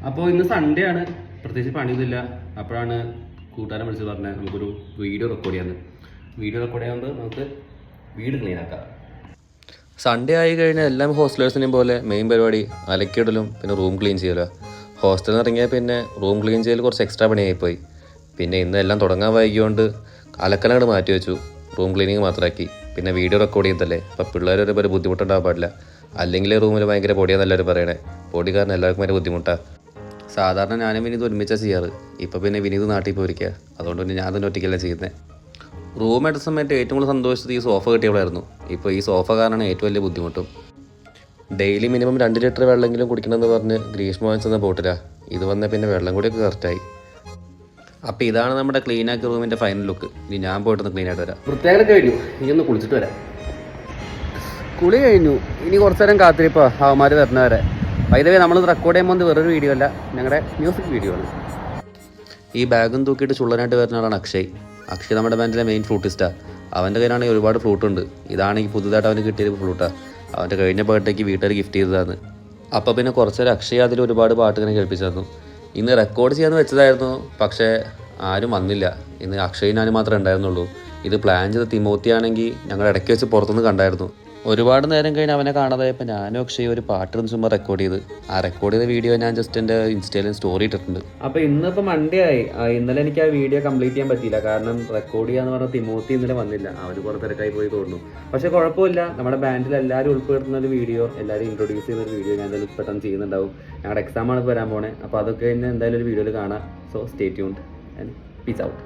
അപ്പോൾ ഇന്ന് സൺഡേ ആണ്, പ്രത്യേകിച്ച് പണിയൊന്നുമില്ല. അപ്പോഴാണ് കൂട്ടുകാരൻ വിളിച്ച് പറഞ്ഞത് നമുക്കൊരു വീഡിയോ റെക്കോർഡ് ചെയ്യാമെന്ന്. വീഡിയോ റെക്കോർഡ് ചെയ്യാവുന്നത് നമുക്ക് വീട് ക്ലീൻ ആക്കാം. സൺഡേ ആയി കഴിഞ്ഞാൽ എല്ലാം ഹോസ്റ്റലേഴ്സിനെയും പോലെ മെയിൻ പരിപാടി അലക്കിയിടലും പിന്നെ റൂം ക്ലീൻ ചെയ്യലോ. ഹോസ്റ്റലിൽ നിന്ന് ഇറങ്ങിയാൽ പിന്നെ റൂം ക്ലീൻ ചെയ്യൽ കുറച്ച് എക്സ്ട്രാ പണിയായിപ്പോയി. പിന്നെ ഇന്ന് എല്ലാം തുടങ്ങാൻ വൈകിയോണ്ട് അലക്കലങ്ങോട് മാറ്റി വെച്ചു, റൂം ക്ലീനിങ് മാത്രമാക്കി. പിന്നെ വീഡിയോ റെക്കോർഡ് ചെയ്തല്ലേ, അപ്പോൾ പിള്ളേരൊരു പോലെ ബുദ്ധിമുട്ടുണ്ടാകാൻ പാടില്ല. അല്ലെങ്കിൽ റൂമിൽ ഭയങ്കര പൊടിയാണെന്നല്ലാവരും പറയണേ. പൊടി കാരണം എല്ലാവർക്കും ഭയങ്കര ബുദ്ധിമുട്ടാണ്. സാധാരണ ഞാനും വിനീത് ഒരുമിച്ചാണ് ചെയ്യാറ്. ഇപ്പോൾ പിന്നെ വിനീത് നാട്ടിൽ പോയിരിക്കുക, അതുകൊണ്ട് പിന്നെ ഞാൻ തന്നെ ഒറ്റയ്ക്കല്ല ചെയ്യുന്നത്. റൂം എടുത്ത സമയത്ത് ഏറ്റവും കൂടുതൽ സന്തോഷിച്ചത് ഈ സോഫ കിട്ടിയവളായിരുന്നു. ഇപ്പോൾ ഈ സോഫ കാരണമാണ് ഏറ്റവും വലിയ ബുദ്ധിമുട്ടും. ഡെയിലി മിനിമം 2 ലിറ്റർ വെള്ളമെങ്കിലും കുടിക്കണമെന്ന് പറഞ്ഞ് ഗ്രീഷ്മ വാങ്ങിച്ചെന്ന ബോട്ടിലാണ് ഇത് വന്നാൽ പിന്നെ വെള്ളം കൂടിയൊക്കെ കറക്റ്റായി. അപ്പോൾ ഇതാണ് നമ്മുടെ ക്ലീനാക്കിയ റൂമിൻ്റെ ഫൈനൽ ലുക്ക്. ഇനി ഞാൻ പോയിട്ടൊന്ന് ക്ലീൻ ആയിട്ട് വരാം. വൃത്തിയായിട്ട് കഴിഞ്ഞു, ഇനി ഒന്ന് കുളിച്ചിട്ട് വരാം. കുളി കഴിഞ്ഞു, ഇനി കുറച്ച് നേരം കാത്തിരിപ്പോൾ അവന്മാർ വരുന്നവരെ. വൈദവേ നമ്മളിത് റെക്കോർഡ് ചെയ്യുമ്പോൾ വേറൊരു വീഡിയോ അല്ല, ഞങ്ങളുടെ മ്യൂസിക് വീഡിയോ ആണ്. ഈ ബാഗും തൂക്കിയിട്ട് ചുള്ളനായിട്ട് വരുന്ന ആളാണ് അക്ഷയ്. അക്ഷയ് നമ്മുടെ ബാൻഡിലെ മെയിൻ ഫ്ലൂട്ടിസ്റ്റാണ്. അവൻ്റെ കയ്യിലാണെങ്കിൽ ഒരുപാട് ഫ്ലൂട്ട് ഉണ്ട്. ഇതാണെങ്കിൽ പുതുതായിട്ട് അവന് കിട്ടിയത് ഫ്ലൂട്ടാണ്. അവൻ്റെ കഴിഞ്ഞ ബർത്ത്ഡേക്ക് വീട്ടുകാർ ഗിഫ്റ്റ് ചെയ്തതാണ്. അപ്പോൾ പിന്നെ കുറച്ചേരം അക്ഷയ് അതിൽ ഒരുപാട് പാട്ട് ഇങ്ങനെ കേൾപ്പിച്ചു തന്നു. ഇന്ന് റെക്കോർഡ് ചെയ്യാമെന്ന് വെച്ചതായിരുന്നു, പക്ഷേ ആരും വന്നില്ല. ഇന്ന് അക്ഷയ് ഞാൻ മാത്രമേ ഉണ്ടായിരുന്നുള്ളൂ. ഇത് പ്ലാൻ ചെയ്ത തിമോത്തി ആണെങ്കിൽ ഞങ്ങൾ ഇടയ്ക്ക് വെച്ച് പുറത്തുനിന്ന് കണ്ടായിരുന്നു. ഒരുപാട് നേരം കഴിഞ്ഞ് അവനെ കാണാതായപ്പോൾ ഞാനും അക്ഷയ് ഒരു പാട്ട് ചുമ്മാ റെക്കോർഡ് ചെയ്ത്. ആ റെക്കോർഡ് ചെയ്ത വീഡിയോ ഞാൻ ജസ്റ്റ് എൻ്റെ ഇൻസ്റ്റയിലും സ്റ്റോറി ഇട്ടിട്ടുണ്ട്. അപ്പോൾ ഇന്നിപ്പോൾ മൺഡേ ആയി. ഇന്നലെ എനിക്ക് ആ വീഡിയോ കംപ്ലീറ്റ് ചെയ്യാൻ പറ്റിയില്ല, കാരണം റെക്കോർഡ് ചെയ്യാന്ന് പറഞ്ഞാൽ തിമോത്തി ഇന്നലെ വന്നില്ല. അവർ കുറേ തിരക്കായി പോയി തോന്നുന്നു. പക്ഷേ കുഴപ്പമില്ല, നമ്മുടെ ബാൻഡിൽ എല്ലാവരും ഉൾപ്പെടുത്തുന്ന ഒരു വീഡിയോ, എല്ലാവരും ഇൻട്രൊഡ്യൂസ് ചെയ്യുന്ന ഒരു വീഡിയോ ഞാൻ എന്തായാലും പെട്ടെന്ന് ചെയ്യുന്നുണ്ടാവും. ഞങ്ങളുടെ എക്സാമാണ് വരാൻ പോണേ. അപ്പോൾ അതൊക്കെ തന്നെ എന്തായാലും ഒരു വീഡിയോയിൽ കാണാം. So stay tuned and peace out.